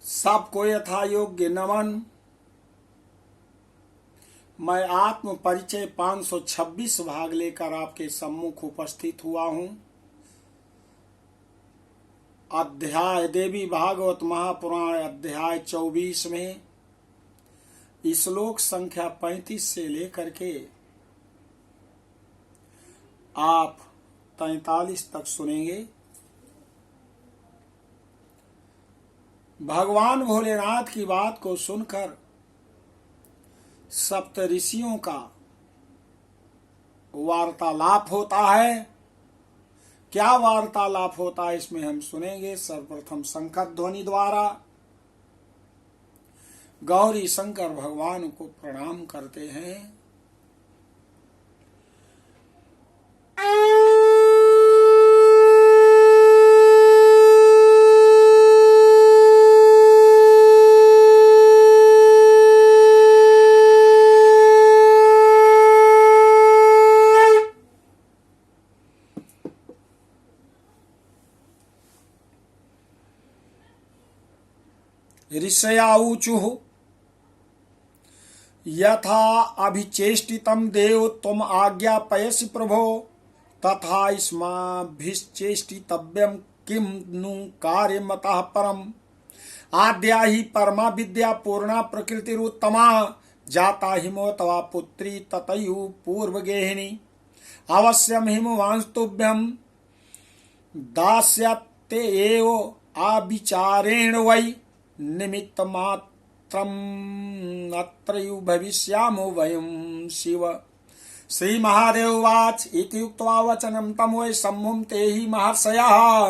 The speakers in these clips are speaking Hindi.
सबको यथा योग्य नमन। मैं आत्म परिचय 526 भाग लेकर आपके सम्मुख उपस्थित हुआ हूँ। अध्याय देवी भागवत महापुराण अध्याय 24 में श्लोक संख्या 35 से लेकर के आप 43 तक सुनेंगे। भगवान भोलेनाथ की बात को सुनकर सप्त ऋषियों का वार्तालाप होता है। क्या वार्तालाप होता है इसमें हम सुनेंगे। सर्वप्रथम शंकर ध्वनि द्वारा गौरी शंकर भगवान को प्रणाम करते हैं। ऋषया ऊचुः यथा अभिचेष्टितं देव त्वम् आज्ञापयसि प्रभो तथा अस्माभिश्चेष्टितव्यं किं नु कार्यमतः परम्। आद्या हि परमा विद्या पूर्णा प्रकृतिरुत्तमा जाता हिमो तवा पुत्री ततयु पूर्वगेहिनी अवश्यं हिमवांस्तुभ्यं दास्यते एव आविचारेण वै निमित्त मात्रम् अत्रयु भविष्यामो वयं शिव। श्री महादेव उवाच इति उक्त्वा वचनं तं वै सम्मुं ते हि महर्षयः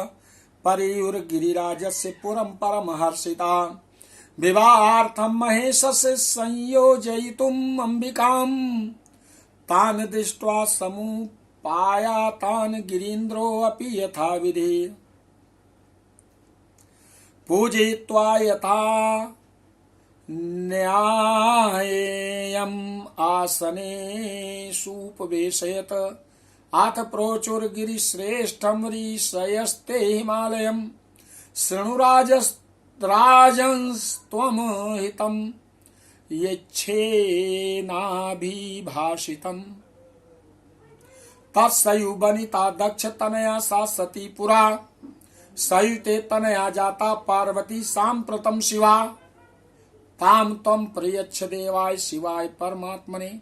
परियुर्गिरिराजस्य पुरं परमहर्षिता विवाहार्थं महेशस्य संयोजयितुम् अंबिकां तान् दृष्ट्वा समुपायातान् गिरीन्द्रोऽपि यथाविधि पूजयित्वा यथा न्याय्यम् आसनेषुपवेशयत् अथ प्रोचुर्गिरिश्रेष्ठं ऋषयस्ते हिमालयम् शृणुराजंस्त्वं हितं यच्छेनाभिभाषितम्। तत्सयुवनिता दक्षतनया सा सती पुरा सयुते तनया जाता पार्वती सांप्रतम शिवा ताम त्वं प्रयच्छ देवाय शिवाय परमात्मने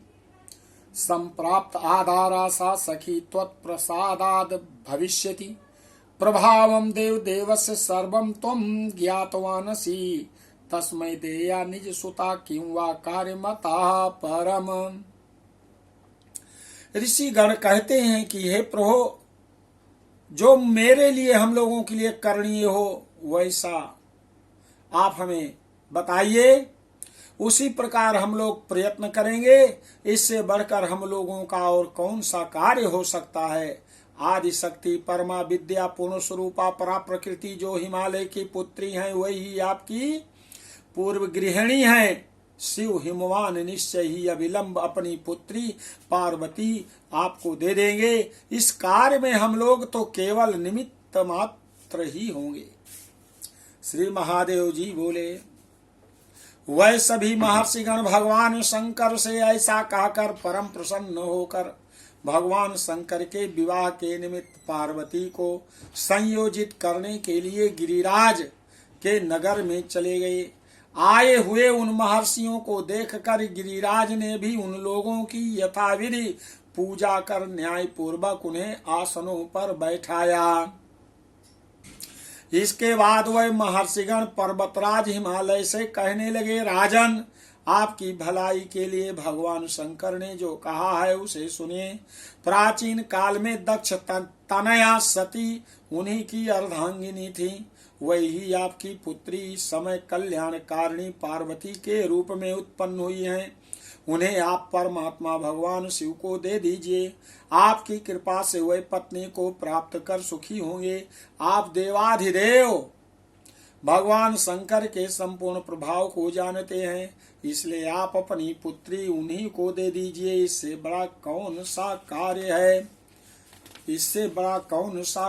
संप्राप्त आधारा सा सखी त्वत्प्रसादाद् भविष्यति प्रभावं देव देवस्य सर्वं त्वं ज्ञातवानसि तस्मै देया निज सुता किं वा कार्यमतः परम। ऋषिगण कहते हैं कि हे प्रभु, जो मेरे लिए हम लोगों के लिए करणीय हो वैसा आप हमें बताइए, उसी प्रकार हम लोग प्रयत्न करेंगे। इससे बढ़कर हम लोगों का और कौन सा कार्य हो सकता है। आदि शक्ति परमा विद्या पूर्ण स्वरूपा परा प्रकृति जो हिमालय की पुत्री हैं वही आपकी पूर्व गृहिणी हैं। शिव हिमवान निश्चय ही अविलंब अपनी पुत्री पार्वती आपको दे देंगे। इस कार्य में हम लोग तो केवल निमित्त मात्र ही होंगे। श्री महादेव जी बोले, वह सभी महर्षिगण भगवान शंकर से ऐसा कहकर परम प्रसन्न होकर भगवान शंकर के विवाह के निमित्त पार्वती को संयोजित करने के लिए गिरिराज के नगर में चले गए। आए हुए उन महर्षियों को देखकर गिरिराज ने भी उन लोगों की यथाविधि पूजा कर न्याय पूर्वक उन्हें आसनों पर बैठाया। इसके बाद वह महर्षिगण पर्वतराज हिमालय से कहने लगे, राजन, आपकी भलाई के लिए भगवान शंकर ने जो कहा है उसे सुनिए। प्राचीन काल में दक्ष तनया सती उन्हीं की अर्धांगिनी थी। वही आपकी पुत्री समय कल्याणकारिणी पार्वती के रूप में उत्पन्न हुई हैं। उन्हें आप परमात्मा भगवान शिव को दे दीजिए। आपकी कृपा से वह पत्नी को प्राप्त कर सुखी होंगे। आप देवाधिदेव भगवान शंकर के संपूर्ण प्रभाव को जानते हैं, इसलिए आप अपनी पुत्री उन्हीं को दे दीजिए। इससे बड़ा कौन सा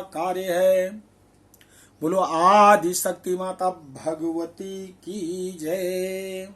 कार्य है। बोलो आदि शक्ति माता भगवती की जय।